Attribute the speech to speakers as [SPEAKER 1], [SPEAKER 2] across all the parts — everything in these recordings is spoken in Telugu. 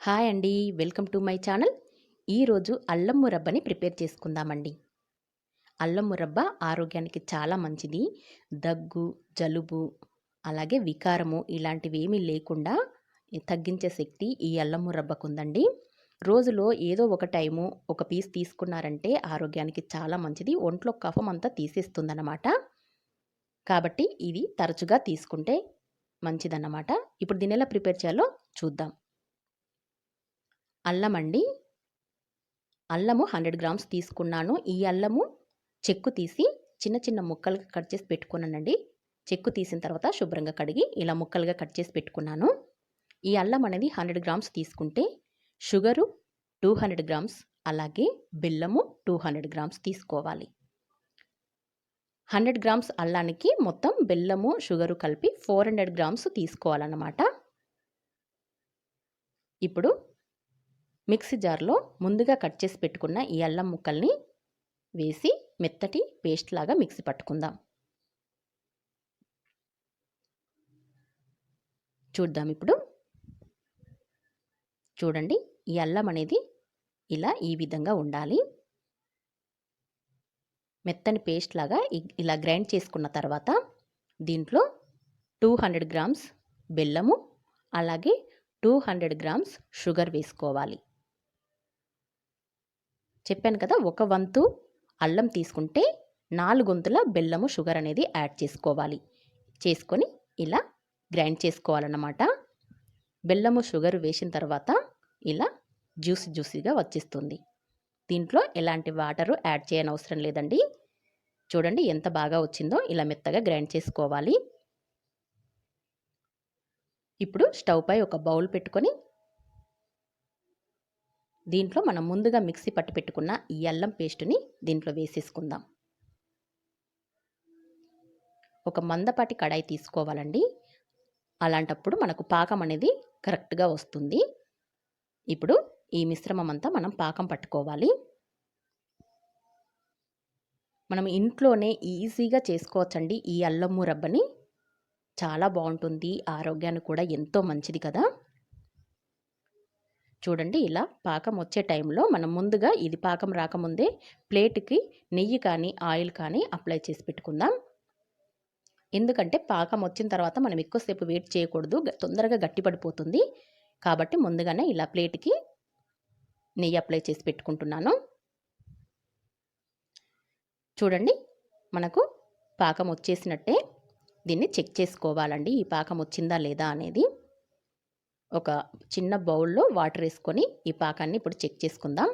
[SPEAKER 1] హాయ్ అండి. Welcome to my channel. ఈరోజు అల్లం మురబ్బని ప్రిపేర్ చేసుకుందామండి. అల్లం మురబ్బ ఆరోగ్యానికి చాలా మంచిది. దగ్గు, జలుబు, అలాగే వికారము ఇలాంటివేమీ లేకుండా తగ్గించే శక్తి ఈ అల్లం మురబ్బకుందండి. రోజులో ఏదో ఒక టైము ఒక పీస్ తీసుకున్నారంటే ఆరోగ్యానికి చాలా మంచిది. ఒంట్లో కఫం అంతా తీసేస్తుందన్నమాట. కాబట్టి ఇది తరచుగా తీసుకుంటే మంచిదన్నమాట. ఇప్పుడు దీన్ని ఎలా ప్రిపేర్ చేయాలో చూద్దాం. అల్లం అండి. అల్లము 100 గ్రామ్స్ తీసుకున్నాను. ఈ అల్లము చెక్కు తీసి చిన్న చిన్న ముక్కలుగా కట్ చేసి పెట్టుకున్నానండి. చెక్కు తీసిన తర్వాత శుభ్రంగా కడిగి ఇలా ముక్కలుగా కట్ చేసి పెట్టుకున్నాను. ఈ అల్లం అనేది 100 గ్రామ్స్ తీసుకుంటే షుగరు 200 గ్రామ్స్, అలాగే బెల్లము 200 గ్రామ్స్ తీసుకోవాలి. 100 గ్రామ్స్ అల్లానికి మొత్తం బెల్లము, షుగరు కలిపి 400 గ్రామ్స్ తీసుకోవాలన్నమాట. ఇప్పుడు మిక్సీ జార్లో ముందుగా కట్ చేసి పెట్టుకున్న ఈ అల్లం ముక్కల్ని వేసి మెత్తటి పేస్ట్ లాగా మిక్సీ పట్టుకుందాం. చూద్దాం ఇప్పుడు. చూడండి, ఈ అల్లం అనేది ఈ విధంగా ఉండాలి. మెత్తని పేస్ట్ లాగా ఇలా గ్రైండ్ చేసుకున్న తర్వాత దీంట్లో 200 గ్రామ్స్ బెల్లము, అలాగే 200 గ్రామ్స్ షుగర్ వేసుకోవాలి. చెప్పాను కదా, ఒక వంతు అల్లం తీసుకుంటే 4 వంతుల బెల్లము, షుగర్ అనేది యాడ్ చేసుకోవాలి. చేసుకొని ఇలా గ్రైండ్ చేసుకోవాలన్నమాట. బెల్లము, షుగర్ వేసిన తర్వాత ఇలా జ్యూసీగా వచ్చేస్తుంది. దీంట్లో ఎలాంటి వాటరు యాడ్ చేయనవసరం లేదండి. చూడండి ఎంత బాగా వచ్చిందో. ఇలా మెత్తగా గ్రైండ్ చేసుకోవాలి. ఇప్పుడు స్టవ్ పై ఒక బౌల్ పెట్టుకొని దీంట్లో మనం ముందుగా మిక్సీ పట్టి పెట్టుకున్న ఈ అల్లం పేస్టుని దీంట్లో వేసేసుకుందాం. ఒక మందపాటి కడాయి తీసుకోవాలండి. అలాంటప్పుడు మనకు పాకం అనేది కరెక్ట్గా వస్తుంది. ఇప్పుడు ఈ మిశ్రమం అంతా మనం పాకం పట్టుకోవాలి. మనం ఇంట్లోనే ఈజీగా చేసుకోవచ్చండి ఈ అల్లం మురబ్బని. చాలా బాగుంటుంది, ఆరోగ్యానికి కూడా ఎంతో మంచిది కదా. చూడండి, ఇలా పాకం వచ్చే టైంలో మనం ముందుగా ఇది పాకం రాకముందే ప్లేట్కి నెయ్యి కానీ ఆయిల్ కానీ అప్లై చేసి పెట్టుకుందాం. ఎందుకంటే పాకం వచ్చిన తర్వాత మనం ఎక్కువసేపు వెయిట్ చేయకూడదు, తొందరగా గట్టిపడిపోతుంది. కాబట్టి ముందుగానే ఇలా ప్లేట్కి నెయ్యి అప్లై చేసి పెట్టుకుంటున్నాను. చూడండి, మనకు పాకం వచ్చేసినట్టే. దీన్ని చెక్ చేసుకోవాలండి, ఈ పాకం వచ్చిందా లేదా అనేది. ఒక చిన్న బౌల్లో వాటర్ వేసుకొని ఈ పాకాన్ని ఇప్పుడు చెక్ చేసుకుందాం.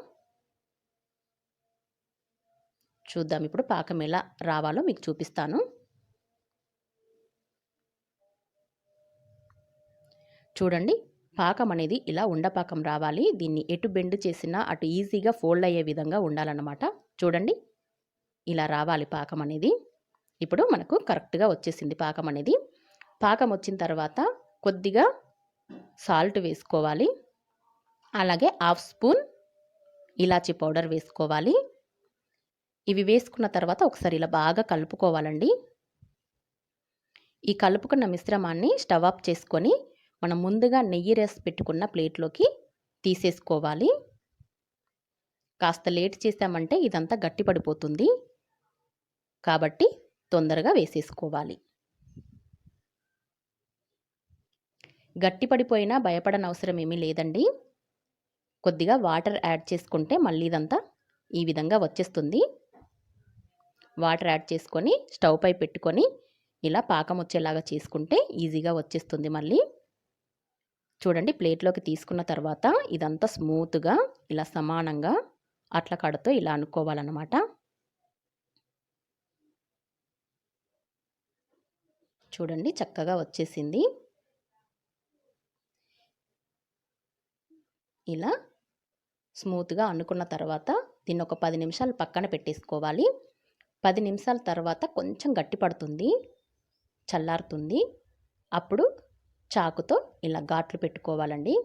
[SPEAKER 1] చూద్దాం ఇప్పుడు పాకం ఎలా రావాలో మీకు చూపిస్తాను. చూడండి, పాకం అనేది ఇలా ఉండపాకం రావాలి. దీన్ని ఎటు బెండ్ చేసినా అటు ఈజీగా ఫోల్డ్ అయ్యే విధంగా ఉండాలన్నమాట. చూడండి, ఇలా రావాలి పాకం అనేది. ఇప్పుడు మనకు కరెక్ట్గా వచ్చేసింది పాకం అనేది. పాకం వచ్చిన తర్వాత కొద్దిగా సాల్ట్ వేసుకోవాలి. అలాగే 1/2 స్పూన్ ఇలాచీ పౌడర్ వేసుకోవాలి. ఇవి వేసుకున్న తర్వాత ఒకసారి ఇలా బాగా కలుపుకోవాలండి. ఈ కలుపుకున్న మిశ్రమాన్ని స్టవ్ ఆఫ్ చేసుకొని మనం ముందుగా నెయ్యి రేసి పెట్టుకున్న ప్లేట్లోకి తీసేసుకోవాలి. కాస్త లేట్ చేసామంటే ఇదంతా గట్టిపడిపోతుంది. కాబట్టి తొందరగా వేసేసుకోవాలి. గట్టిపడిపోయినా భయపడనవసరం ఏమీ లేదండి. కొద్దిగా వాటర్ యాడ్ చేసుకుంటే మళ్ళీ ఇదంతా ఈ విధంగా వచ్చేస్తుంది. వాటర్ యాడ్ చేసుకొని స్టవ్ పై పెట్టుకొని ఇలా పాకం వచ్చేలాగా చేసుకుంటే ఈజీగా వచ్చేస్తుంది మళ్ళీ. చూడండి, ప్లేట్లోకి తీసుకున్న తర్వాత ఇదంతా స్మూత్గా ఇలా సమానంగా అట్ల కడతో ఇలా అనుకోవాలన్నమాట. చూడండి, చక్కగా వచ్చేసింది. ఇలా స్మూత్గా అనుకున్న తర్వాత దీన్ని ఒక 10 నిమిషాలు పక్కన పెట్టేసుకోవాలి. 10 నిమిషాల తర్వాత కొంచెం గట్టి పడుతుంది, చల్లారుతుంది. అప్పుడు చాకుతో ఇలా ఘాట్లు పెట్టుకోవాలండి.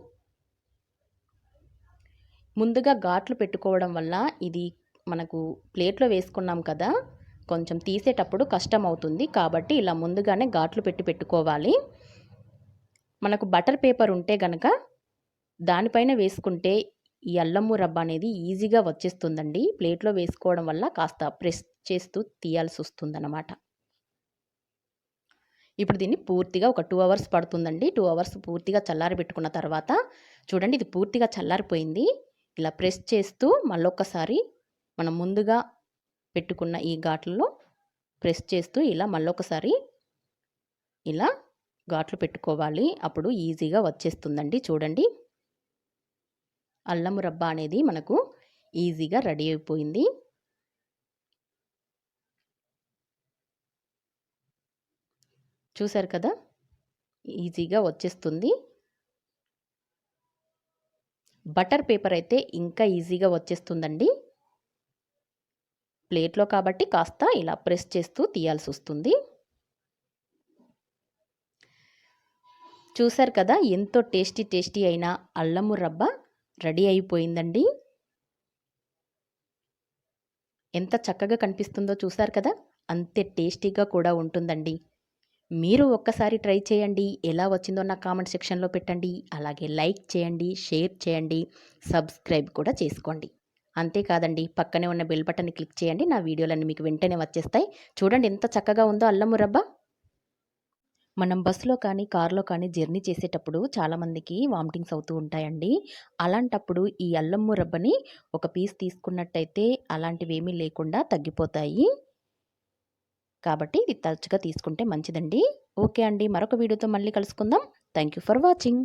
[SPEAKER 1] ముందుగా ఘాట్లు పెట్టుకోవడం వల్ల ఇది మనకు ప్లేట్లో వేసుకున్నాం కదా, కొంచెం తీసేటప్పుడు కష్టం అవుతుంది. కాబట్టి ఇలా ముందుగానే ఘాట్లు పెట్టుకోవాలి. మనకు బటర్ పేపర్ ఉంటే గనక దానిపైన వేసుకుంటే ఈ అల్లం మురబ్బ అనేది ఈజీగా వచ్చేస్తుందండి. ప్లేట్‌లో వేసుకోవడం వల్ల కాస్త ప్రెస్ చేస్తూ తీయాల్సొస్తుందనమాట. ఇప్పుడు దీన్ని పూర్తిగా ఒక 2 అవర్స్ పడుతుందండి. 2 అవర్స్ పూర్తిగా చల్లారబెట్టుకున్న తర్వాత చూడండి ఇది పూర్తిగా చల్లారిపోయింది. ఇలా ప్రెస్ చేస్తూ మళ్ళొక్కసారి మనం ముందుగా పెట్టుకున్న ఈ ఘాట్లలో ప్రెస్ చేస్తూ ఇలా మళ్ళొకసారి ఇలా ఘాట్లు పెట్టుకోవాలి. అప్పుడు ఈజీగా వచ్చేస్తుందండి. చూడండి అల్లం మురబ్బ అనేది మనకు ఈజీగా రెడీ అయిపోయింది. చూసారు కదా! ఈజీగా వచ్చేస్తుంది. బటర్ పేపర్ అయితే ఇంకా ఈజీగా వచ్చేస్తుందండి. ప్లేట్‌లో కాబట్టి కాస్త ఇలా ప్రెస్ చేస్తూ తీయాల్సొస్తుంది. చూసారు కదా! ఎంతో టేస్టీ అయిన అల్లం మురబ్బ రెడీ అయిపోయిందండి. ఎంత చక్కగా కనిపిస్తుందో చూసారు కదా! అంతే టేస్టీగా కూడా ఉంటుందండి. మీరు ఒక్కసారి ట్రై చేయండి. ఎలా వచ్చిందో నాకు కామెంట్ సెక్షన్‌లో పెట్టండి. అలాగే లైక్ చేయండి, షేర్ చేయండి, సబ్స్క్రైబ్ కూడా చేసుకోండి. అంతేకాదండి పక్కనే ఉన్న బెల్ బటన్‌ని క్లిక్ చేయండి. నా వీడియోలన్నీ మీకు వెంటనే వచ్చేస్తాయి. చూడండి ఎంత చక్కగా ఉందో అల్లం మురబ్బ. మనం బస్సులో కానీ, కార్‌లో కానీ జర్నీ చేసేటప్పుడు చాలామందికి వామిటింగ్స్ అవుతూ ఉంటాయండి. అలాంటప్పుడు ఈ అల్లం మురబ్బని ఒక పీస్ తీసుకున్నట్టయితే అలాంటివేమీ లేకుండా తగ్గిపోతాయి. కాబట్టి ఇది తరచుగా తీసుకుంటే మంచిదండి. ఓకే అండి. మరొక వీడియోతో మళ్ళీ కలుసుకుందాం. Thank you for watching.